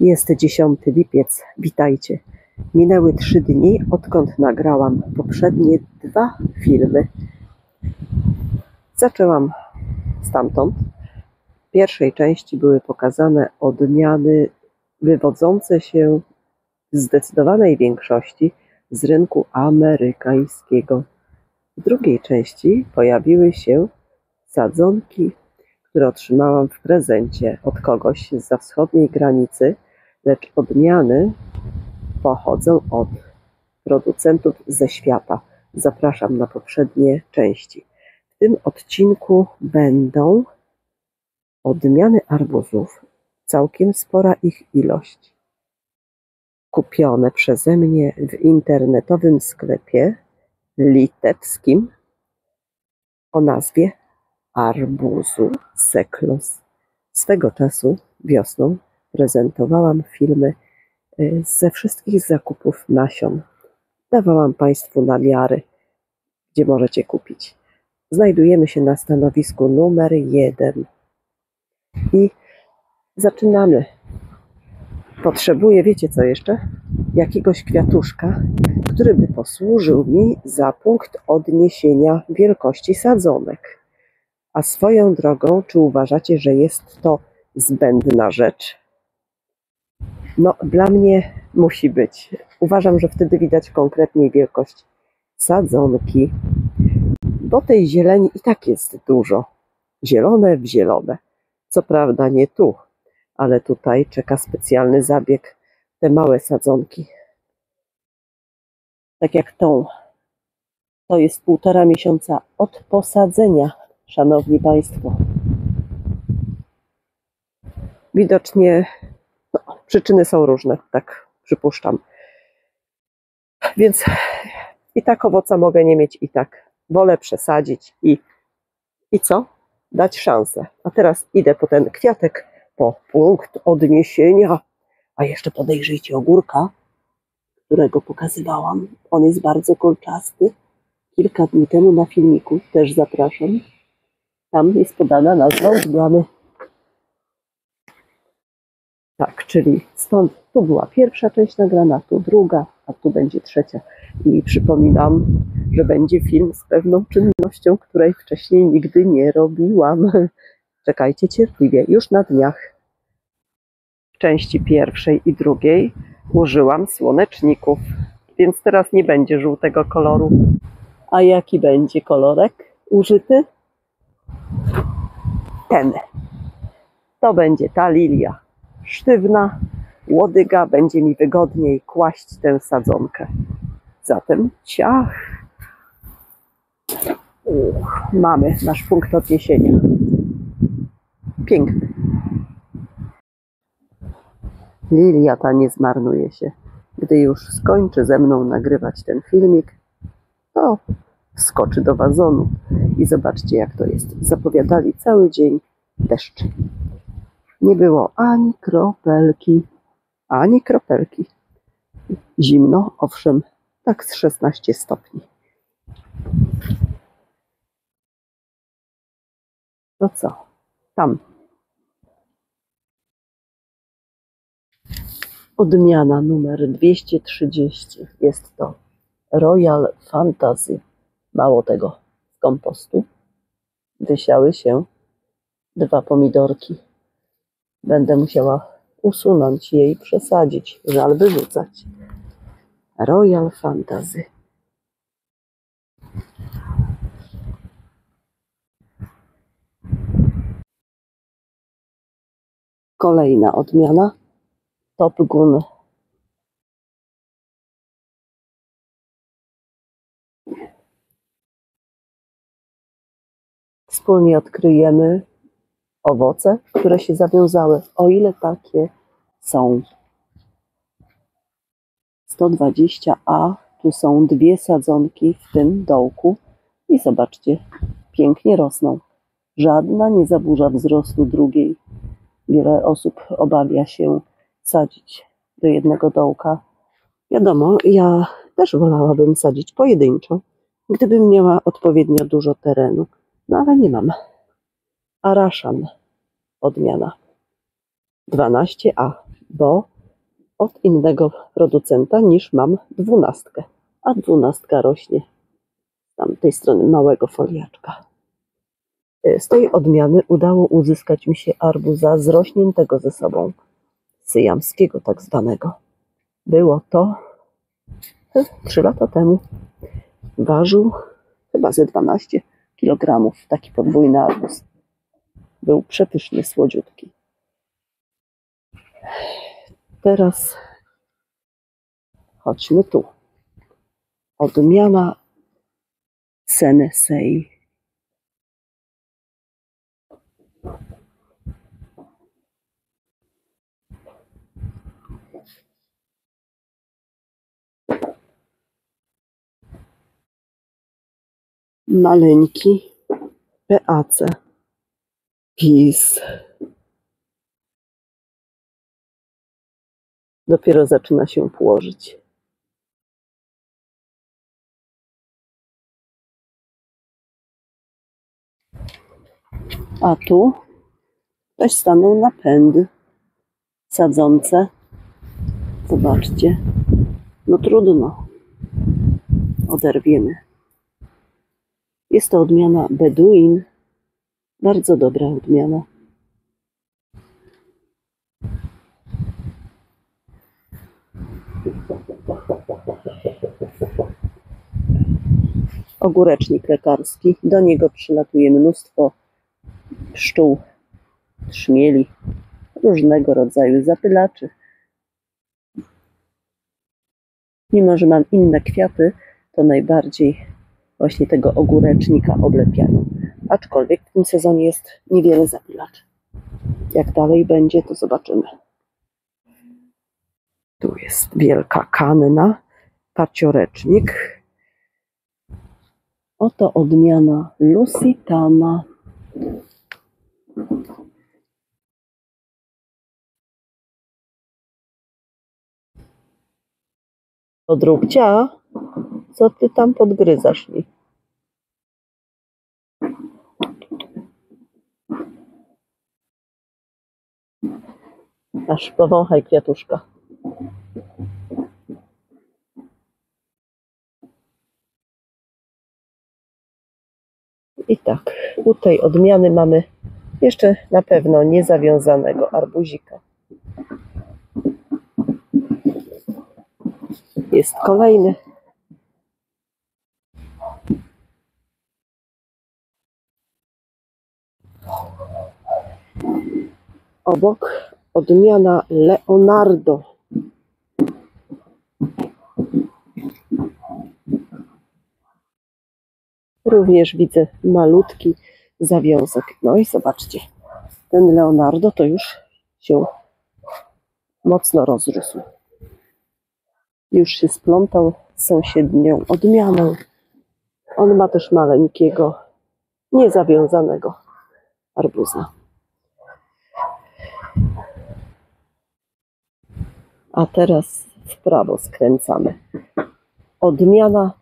Jest 10 lipiec, witajcie. Minęły 3 dni, odkąd nagrałam poprzednie 2 filmy. Zaczęłam stamtąd. W pierwszej części były pokazane odmiany wywodzące się w zdecydowanej większości z rynku amerykańskiego. W drugiej części pojawiły się sadzonki, które otrzymałam w prezencie od kogoś zza wschodniej granicy, lecz odmiany pochodzą od producentów ze świata. Zapraszam na poprzednie części. W tym odcinku będą odmiany arbuzów, całkiem spora ich ilość, kupione przeze mnie w internetowym sklepie litewskim o nazwie Arbuzu Seklos. Swego czasu wiosną prezentowałam filmy ze wszystkich zakupów nasion. Dawałam Państwu namiary, gdzie możecie kupić. Znajdujemy się na stanowisku numer 1 i zaczynamy. Potrzebuję, wiecie co jeszcze? Jakiegoś kwiatuszka, który by posłużył mi za punkt odniesienia wielkości sadzonek. A swoją drogą, czy uważacie, że jest to zbędna rzecz? No, dla mnie musi być. Uważam, że wtedy widać konkretniej wielkość sadzonki, bo tej zieleni i tak jest dużo. Zielone w zielone. Co prawda nie tu, ale tutaj czeka specjalny zabieg. Te małe sadzonki. Tak jak tą. To jest 1,5 miesiąca od posadzenia, szanowni Państwo. Widocznie przyczyny są różne, tak przypuszczam. Więc i tak owoca mogę nie mieć, i tak. Wolę przesadzić i co? Dać szansę. A teraz idę po ten kwiatek, po punkt odniesienia. A jeszcze podejrzyjcie ogórka, którego pokazywałam. On jest bardzo kolczasty. Kilka dni temu na filmiku też zapraszam. Tam jest podana nazwa odmiany. Tak, czyli stąd tu była pierwsza część nagrana, tu druga, a tu będzie trzecia. I przypominam, że będzie film z pewną czynnością, której wcześniej nigdy nie robiłam. Czekajcie cierpliwie, już na dniach. W części pierwszej i drugiej użyłam słoneczników, więc teraz nie będzie żółtego koloru. A jaki będzie kolorek użyty? Ten. To będzie ta lilia sztywna, łodyga, będzie mi wygodniej kłaść tę sadzonkę. Zatem ciach. Mamy nasz punkt odniesienia. Piękny. Lilia ta nie zmarnuje się. Gdy już skończy ze mną nagrywać ten filmik, to wskoczy do wazonu. I zobaczcie, jak to jest. Zapowiadali cały dzień deszcz. Nie było ani kropelki, ani kropelki. Zimno, owszem, tak z 16 stopni. To co? Tam. Odmiana numer 230. Jest to Royal Fantasy. Mało tego, z kompostu wysiały się 2 pomidorki. Będę musiała usunąć je i przesadzić. Żal wyrzucać. Royal Fantasy. Kolejna odmiana. Top Gun. Wspólnie odkryjemy owoce, które się zawiązały, o ile takie są. 120A, tu są 2 sadzonki w tym dołku i zobaczcie, pięknie rosną. Żadna nie zaburza wzrostu drugiej. Wiele osób obawia się sadzić do jednego dołka. Wiadomo, ja też wolałabym sadzić pojedynczo, gdybym miała odpowiednio dużo terenu. No ale nie mam. Araszan odmiana 12A, bo od innego producenta niż mam 12, a 12 rośnie z tamtej strony małego foliaczka. Z tej odmiany udało uzyskać mi się arbuza zrośniętego ze sobą, syjamskiego tak zwanego. Było to 3 lata temu. Ważył chyba ze 12 kg, taki podwójny arbuz. Był przepyszny, słodziutki. Teraz chodźmy tu. Odmiana Senesei. Maleńki PAC. PiS. Dopiero zaczyna się płożyć. A tu ktoś stanął na pędy sadzące. Zobaczcie. No trudno. Oderwiemy. Jest to odmiana Beduin. Bardzo dobra odmiana. Ogórecznik lekarski. Do niego przylatuje mnóstwo pszczół, trzmieli, różnego rodzaju zapylaczy. Mimo że mam inne kwiaty, to najbardziej właśnie tego ogórecznika oblepiają. Aczkolwiek w tym sezonie jest niewiele zapylaczy. Jak dalej będzie, to zobaczymy. Tu jest wielka kanna, paciorecznik. Oto odmiana Lusitana. Odróbcia, co ty tam podgryzasz mi? Aż powąchaj kwiatuszka. I tak, u tej odmiany mamy jeszcze na pewno niezawiązanego arbuzika. Jest kolejny. Obok odmiana Leonardo. Również widzę malutki zawiązek. No i zobaczcie, ten Leonardo to już się mocno rozrósł. Już się splątał z sąsiednią odmianą. On ma też maleńkiego, niezawiązanego arbuza. A teraz w prawo skręcamy. Odmiana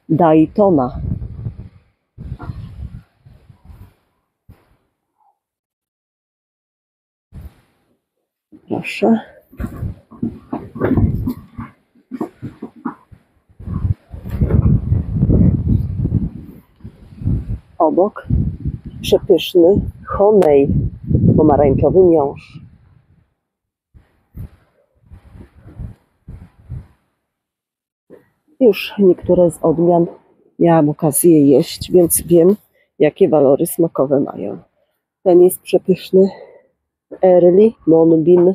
Daytona. Proszę. Obok przepyszny Honey, pomarańczowy miąższ. Już niektóre z odmian miałam okazję jeść, więc wiem, jakie walory smakowe mają. Ten jest przepyszny Early Monbin.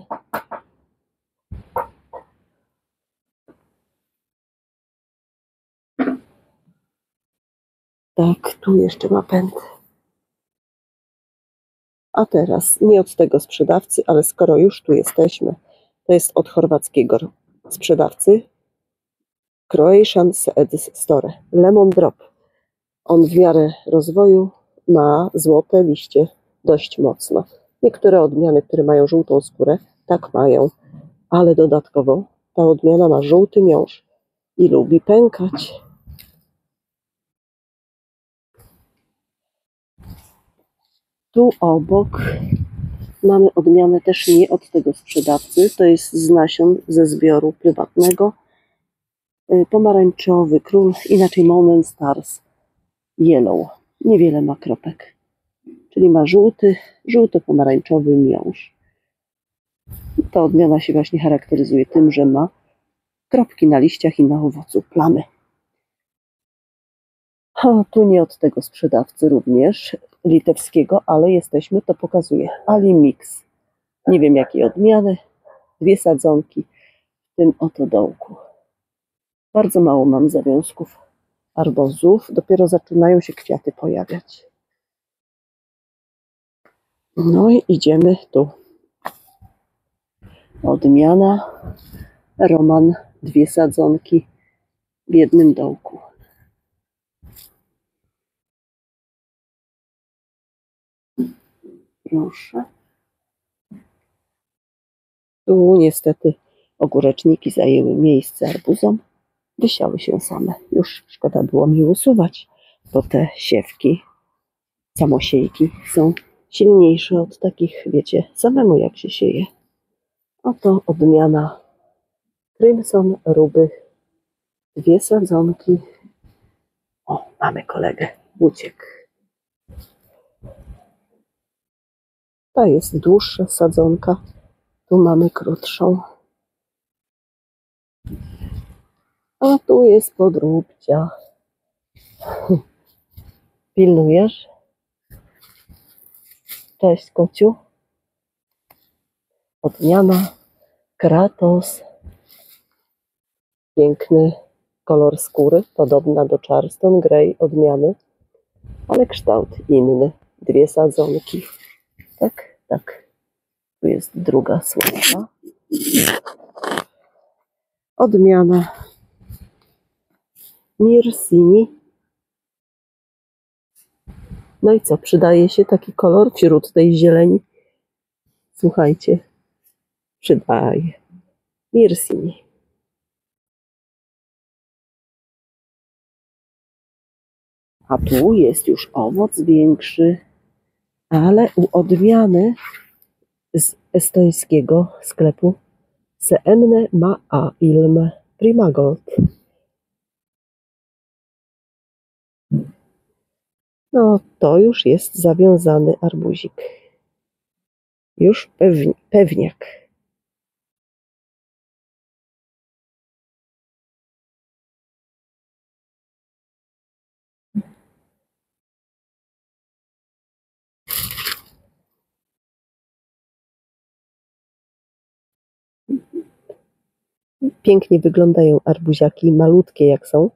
Tak, tu jeszcze ma pęd. A teraz nie od tego sprzedawcy, ale skoro już tu jesteśmy, to jest od chorwackiego sprzedawcy Croatian Seeds Store. Lemon Drop. On w miarę rozwoju ma złote liście dość mocno. Niektóre odmiany, które mają żółtą skórę, tak mają, ale dodatkowo ta odmiana ma żółty miąższ i lubi pękać. Tu obok Mamy odmianę też nie od tego sprzedawcy, to jest z nasion ze zbioru prywatnego. Pomarańczowy król, inaczej Moment Stars Yellow. Niewiele ma kropek, czyli ma żółto-pomarańczowy miąższ. Ta odmiana się właśnie charakteryzuje tym, że ma kropki na liściach i na owocu, plamy. A tu nie od tego sprzedawcy również, litewskiego, ale jesteśmy, to pokazuje. Ali Mix. Nie wiem jakiej odmiany. 2 sadzonki w tym oto dołku. Bardzo mało mam zawiązków arbozów. Dopiero zaczynają się kwiaty pojawiać. No i idziemy tu. Odmiana Roman. 2 sadzonki w jednym dołku. Proszę. Tu niestety ogóreczniki zajęły miejsce arbuzom. Wysiały się same. Już szkoda było mi usuwać, bo te siewki, samosiejki są silniejsze od takich, wiecie, samemu jak się sieje. Oto odmiana Crimson Ruby. 2 sadzonki. O, mamy kolegę. Uciekł. Ta jest dłuższa sadzonka. Tu mamy krótszą. A tu jest podróbcia. Pilnujesz? Cześć, kociu. Odmiana Kratos. Piękny kolor skóry, podobna do Charleston Grey odmiany, ale kształt inny. 2 sadzonki. Tak, tak. Tu jest druga słaba. Odmiana Mirsini. No i co, przydaje się taki kolor wśród tej zieleni? Słuchajcie, przydaje. Mirsini. A tu jest już owoc większy, ale u odmiany z estońskiego sklepu Seemne Maa Ilm Primagold. No to już jest zawiązany arbuzik. Już pewniak. Pięknie wyglądają arbuziaki, malutkie jak są,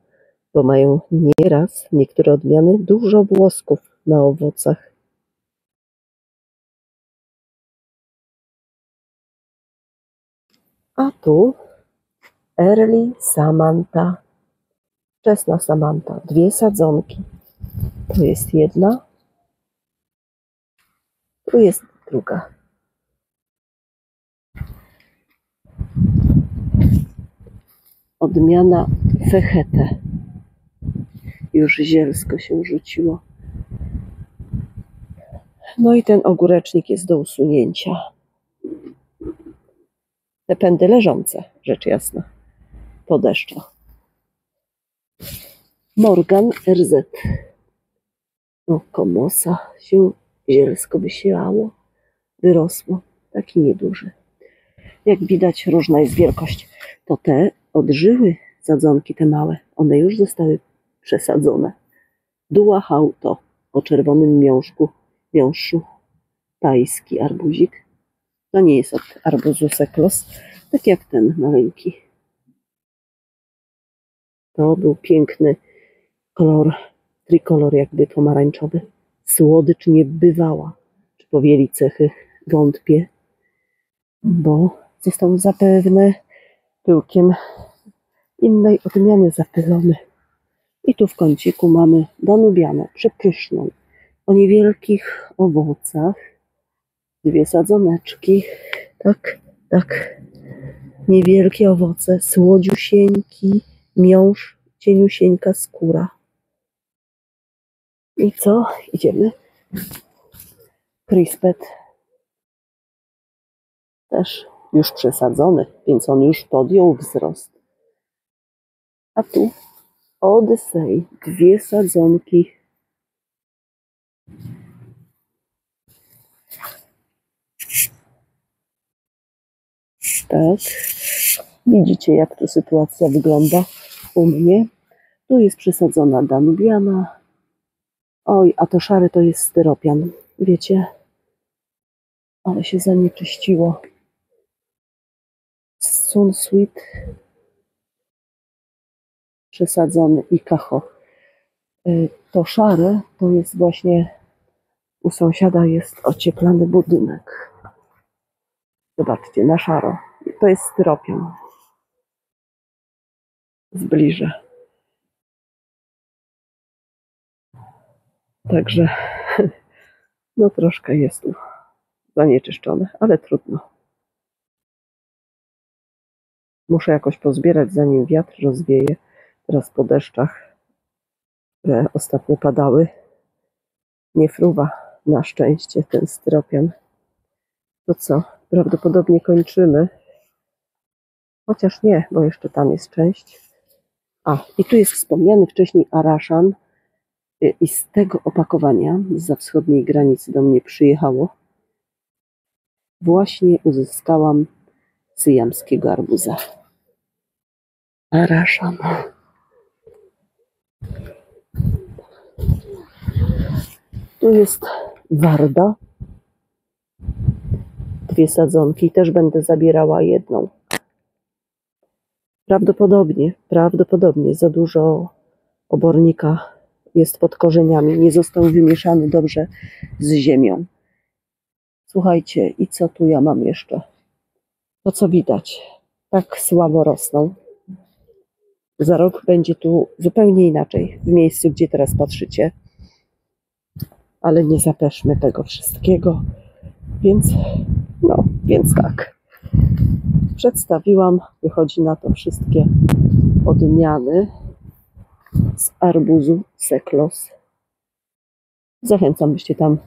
bo mają nieraz niektóre odmiany dużo włosków na owocach. A tu Early Samantha, wczesna Samantha, 2 sadzonki. Tu jest jedna, tu jest druga. Odmiana Fechete. Już zielsko się rzuciło. No i ten ogórecznik jest do usunięcia. Te pędy leżące, rzecz jasna, po deszczach. Morgan RZ. No, komosa się zielsko wysiało, wyrosło. Taki nieduży. Jak widać, różna jest wielkość. To te odżyły sadzonki, te małe, one już zostały przesadzone. Dua Hauto o czerwonym miąższu. Tajski arbuzik. To nie jest od arbuzu Seklos, tak jak ten maleńki. To był piękny kolor, trikolor jakby pomarańczowy. Słodycz niebywała. Czy powieli cechy? Wątpię, bo został zapewne pyłkiem innej odmiany zapylony. I tu w kąciku mamy danubianę, przepyszną, o niewielkich owocach. 2 sadzoneczki, tak, tak, niewielkie owoce, słodziusieńki miąższ, cieniusieńka skóra. I co? Idziemy. Crispet też już przesadzony, więc on już podjął wzrost. A tu Odyssey, 2 sadzonki. Tak, widzicie, jak to sytuacja wygląda u mnie. Tu jest przesadzona danubiana. Oj, a to szary to jest styropian. Wiecie, ale się zanieczyściło. Sunsweet przesadzony i kacho. To szare to jest właśnie u sąsiada jest ocieplany budynek. Zobaczcie, na szaro. To jest styropian. Zbliżę. Także no troszkę jest tu zanieczyszczone, ale trudno. Muszę jakoś pozbierać, zanim wiatr rozwieje. Teraz po deszczach, które ostatnio padały, nie fruwa na szczęście ten styropian. To co? Prawdopodobnie kończymy. Chociaż nie, bo jeszcze tam jest część. A, i tu jest wspomniany wcześniej araszan. I z tego opakowania zza wschodniej granicy do mnie przyjechało. Właśnie uzyskałam syjamskiego arbuza. Araszan. Tu jest warda. 2 sadzonki. Też będę zabierała jedną. Prawdopodobnie za dużo obornika jest pod korzeniami. Nie został wymieszany dobrze z ziemią. Słuchajcie, i co tu ja mam jeszcze? To co widać, tak słabo rosną. Za rok będzie tu zupełnie inaczej, w miejscu, gdzie teraz patrzycie. Ale nie zapeszmy tego wszystkiego. Więc tak. Przedstawiłam, wychodzi na to wszystkie odmiany z arbuzu Seklos. Zachęcam, byście tam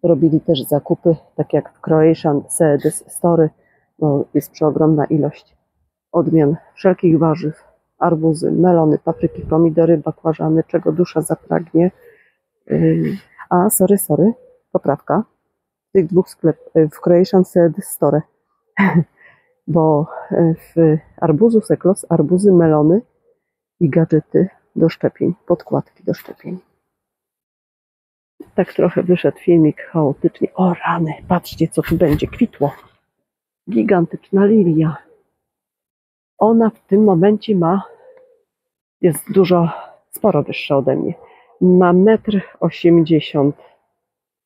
robili też zakupy, tak jak w Croatian Seeds Store. No, jest przeogromna ilość odmian wszelkich warzyw, arbuzy, melony, papryki, pomidory, bakłażany, czego dusza zapragnie. Sorry, poprawka. W tych 2 sklepach, w Croatian Seeds Store. Bo w arbuzu Seklos, arbuzy, melony i gadżety do szczepień, podkładki do szczepień. Tak trochę wyszedł filmik chaotycznie. O rany, patrzcie co tu będzie kwitło. Gigantyczna lilia. Ona w tym momencie jest sporo wyższa ode mnie. Ma 1,80 m,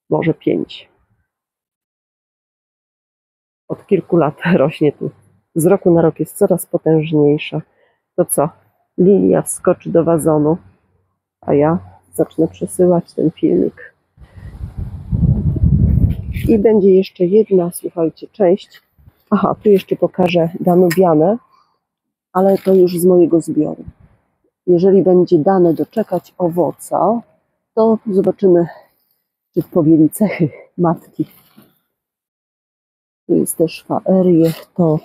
może 5. Od kilku lat rośnie tu. Z roku na rok jest coraz potężniejsza. To co? Lilia wskoczy do wazonu, a ja zacznę przesyłać ten filmik. I będzie jeszcze jedna, słuchajcie, część. Aha, tu jeszcze pokażę danubianę, ale to już z mojego zbioru. Jeżeli będzie dane doczekać owoca, to zobaczymy, czy powieli cechy matki. Tu jest też faerie, to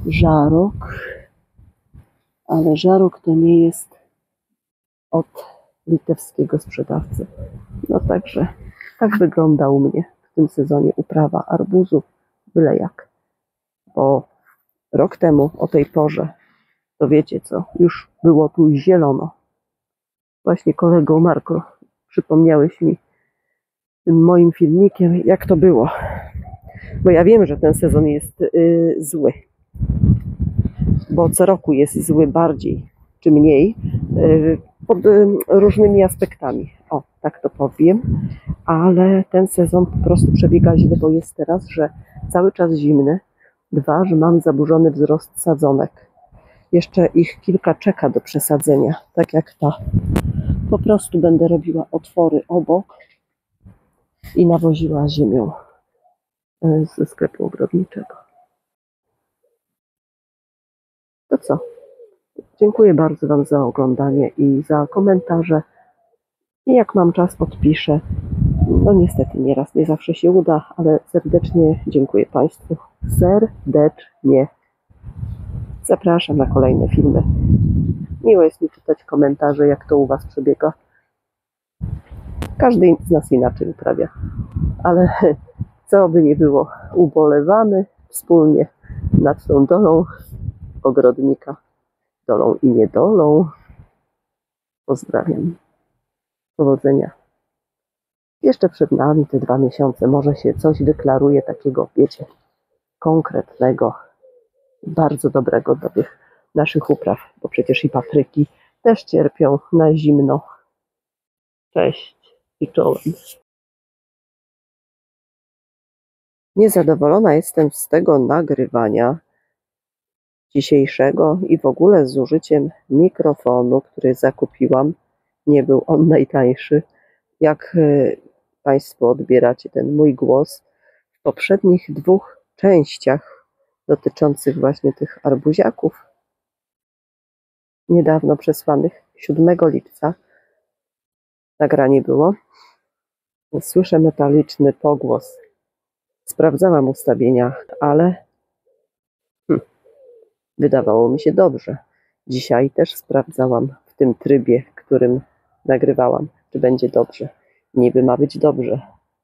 żarok, ale żarok to nie jest od litewskiego sprzedawcy. No także tak wygląda u mnie w tym sezonie uprawa arbuzów, byle jak. Bo rok temu o tej porze, to wiecie co, już było tu zielono. Właśnie kolego Marko, przypomniałeś mi tym moim filmikiem, jak to było. Bo ja wiem, że ten sezon jest zły. Bo co roku jest zły bardziej czy mniej pod różnymi aspektami. O, tak to powiem. Ale ten sezon po prostu przebiega źle, bo jest teraz, że cały czas zimny. 2, że mam zaburzony wzrost sadzonek. Jeszcze ich kilka czeka do przesadzenia, tak jak ta. Po prostu będę robiła otwory obok i nawoziła ziemią ze sklepu ogrodniczego. To co? Dziękuję bardzo Wam za oglądanie i za komentarze. I jak mam czas, odpiszę No niestety nieraz, nie zawsze się uda, ale serdecznie dziękuję Państwu. Serdecznie. Zapraszam na kolejne filmy. Miło jest mi czytać komentarze, jak to u Was przebiega. Każdy z nas inaczej uprawia, ale co by nie było, ubolewamy wspólnie nad tą dolą ogrodnika, dolą i niedolą. Pozdrawiam. Powodzenia. Jeszcze przed nami te 2 miesiące, może się coś deklaruje takiego, wiecie, konkretnego, bardzo dobrego dla tych naszych upraw, bo przecież i papryki też cierpią na zimno. Cześć i czołem. Niezadowolona jestem z tego nagrywania dzisiejszego i w ogóle z użyciem mikrofonu, który zakupiłam. Nie był on najtańszy. Jak Państwo odbieracie ten mój głos w poprzednich 2 częściach dotyczących właśnie tych arbuziaków niedawno przesłanych, 7 lipca nagranie było. Słyszę metaliczny pogłos. Sprawdzałam ustawienia, ale wydawało mi się dobrze. Dzisiaj też sprawdzałam w tym trybie, którym nagrywałam, czy będzie dobrze. Niby ma być dobrze,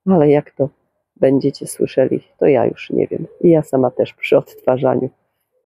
ale jak to będziecie słyszeli, to ja już nie wiem. I ja sama też przy odtwarzaniu